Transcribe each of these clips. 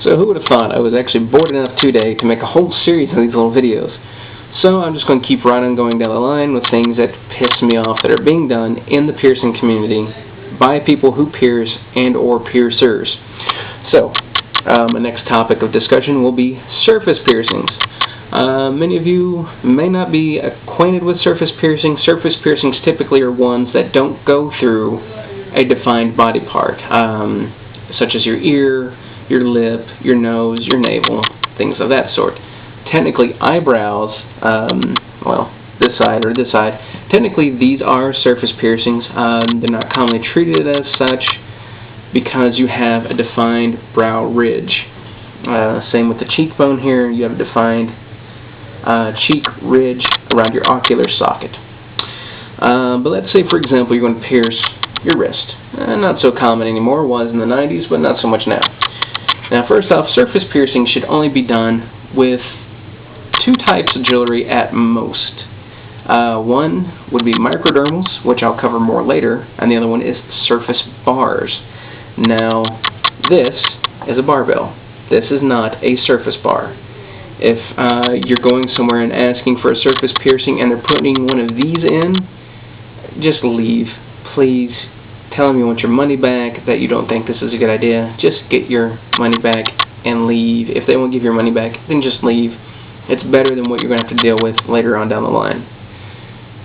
So who would have thought I was actually bored enough today to make a whole series of these little videos. So I'm just going to keep right on going down the line with things that piss me off that are being done in the piercing community by people who pierce and or piercers. So my next topic of discussion will be surface piercings. Many of you may not be acquainted with surface piercings. Surface piercings typically are ones that don't go through a defined body part, such as your ear, your lip, your nose, your navel, things of that sort. Technically, eyebrows, well, this side or this side, technically these are surface piercings. They're not commonly treated as such because you have a defined brow ridge. Same with the cheekbone here, you have a defined cheek ridge around your ocular socket. But let's say, for example, you're going to pierce your wrist. Not so common anymore. It was in the 90s, but not so much now. Now, first off, surface piercing should only be done with two types of jewelry at most. One would be microdermals, which I'll cover more later, and the other one is surface bars. Now, this is a barbell. This is not a surface bar. If you're going somewhere and asking for a surface piercing and they're putting one of these in, just leave. Please tell them you want your money back, that you don't think this is a good idea. Just get your money back and leave. If they won't give your money back, then just leave. It's better than what you're going to have to deal with later on down the line.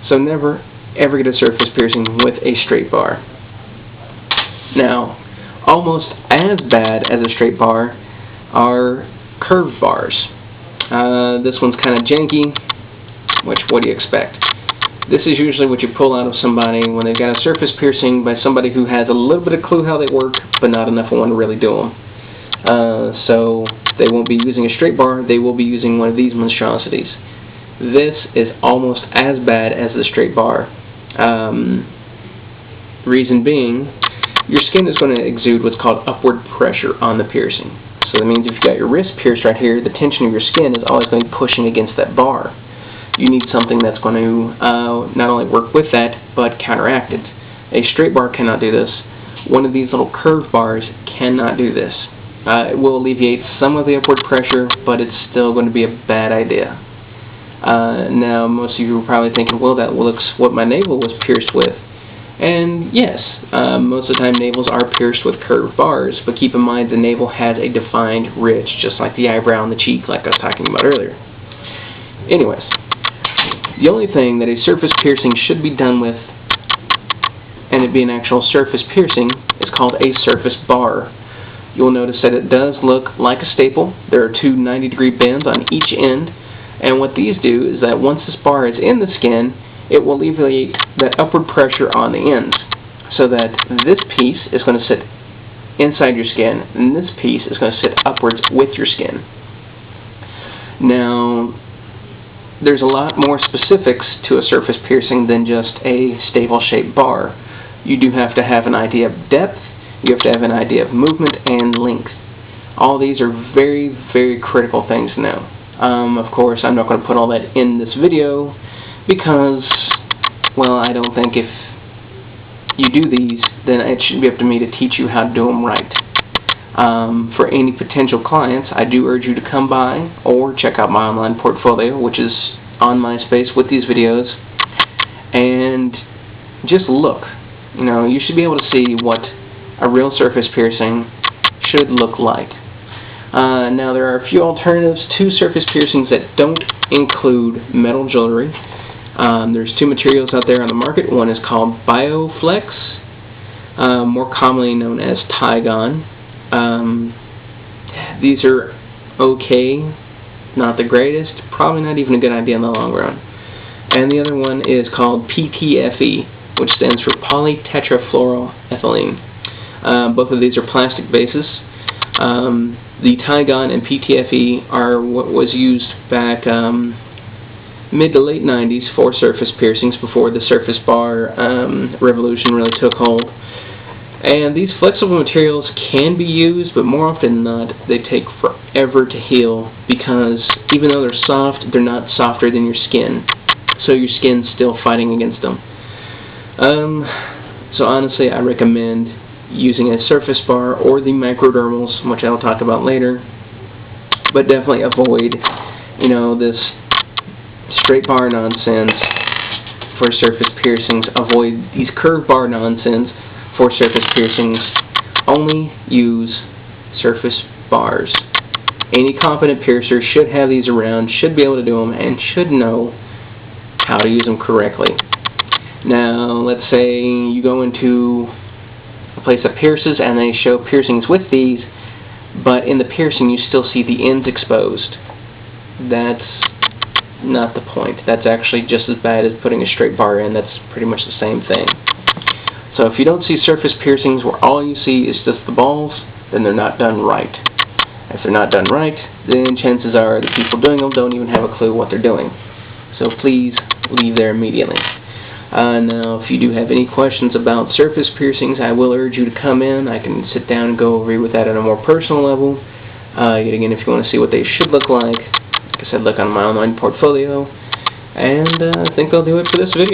So never, ever get a surface piercing with a straight bar. Now, almost as bad as a straight bar are curved bars. This one's kind of janky, which, what do you expect? This is usually what you pull out of somebody when they've got a surface piercing by somebody who has a little bit of clue how they work, but not enough of one to really do them. So they won't be using a straight bar, they will be using one of these monstrosities. This is almost as bad as the straight bar. Reason being, your skin is going to exude what's called upward pressure on the piercing. So that means if you've got your wrist pierced right here, the tension of your skin is always going to be pushing against that bar. You need something that's going to not only work with that, but counteract it. A straight bar cannot do this. One of these little curved bars cannot do this. It will alleviate some of the upward pressure, but it's still going to be a bad idea. Now, most of you are probably thinking, well, that looks what my navel was pierced with. And yes, most of the time navels are pierced with curved bars, but keep in mind the navel has a defined ridge, just like the eyebrow and the cheek, like I was talking about earlier. Anyways, the only thing that a surface piercing should be done with, and it be an actual surface piercing, is called a surface bar. You'll notice that it does look like a staple. There are two 90-degree bends on each end, and what these do is that once this bar is in the skin, it will alleviate that upward pressure on the ends, so that this piece is going to sit inside your skin, and this piece is going to sit upwards with your skin. Now, there's a lot more specifics to a surface piercing than just a staple-shaped bar. You do have to have an idea of depth, you have to have an idea of movement and length. All these are very, very critical things to know. Of course, I'm not going to put all that in this video because, well, I don't think if you do these, then it should be up to me to teach you how to do them right. For any potential clients, I do urge you to come by or check out my online portfolio, which is on MySpace with these videos, and just look. You know, you should be able to see what a real surface piercing should look like. Now, there are a few alternatives to surface piercings that don't include metal jewelry. There's two materials out there on the market. One is called BioFlex, more commonly known as Tygon. These are okay, not the greatest, probably not even a good idea in the long run. And the other one is called PTFE, which stands for polytetrafluoroethylene. Both of these are plastic bases. The Tygon and PTFE are what was used back mid to late 90s for surface piercings before the surface bar revolution really took hold. And these flexible materials can be used, but more often than not, they take forever to heal because even though they're soft, they're not softer than your skin. So your skin's still fighting against them. So honestly, I recommend using a surface bar or the microdermals, which I'll talk about later. But definitely avoid, you know, this straight bar nonsense for surface piercings. Avoid these curved bar nonsense for surface piercings. Only use surface bars. Any competent piercer should have these around, should be able to do them, and should know how to use them correctly. Now, let's say you go into a place that pierces and they show piercings with these, but in the piercing you still see the ends exposed. That's not the point. That's actually just as bad as putting a straight bar in. That's pretty much the same thing. So if you don't see surface piercings where all you see is just the balls, then they're not done right. If they're not done right, then chances are the people doing them don't even have a clue what they're doing. So please leave there immediately. Now, if you do have any questions about surface piercings, I will urge you to come in. I can sit down and go over with that at a more personal level. Yet again, if you want to see what they should look like I said, look on my online portfolio. And I think I'll do it for this video.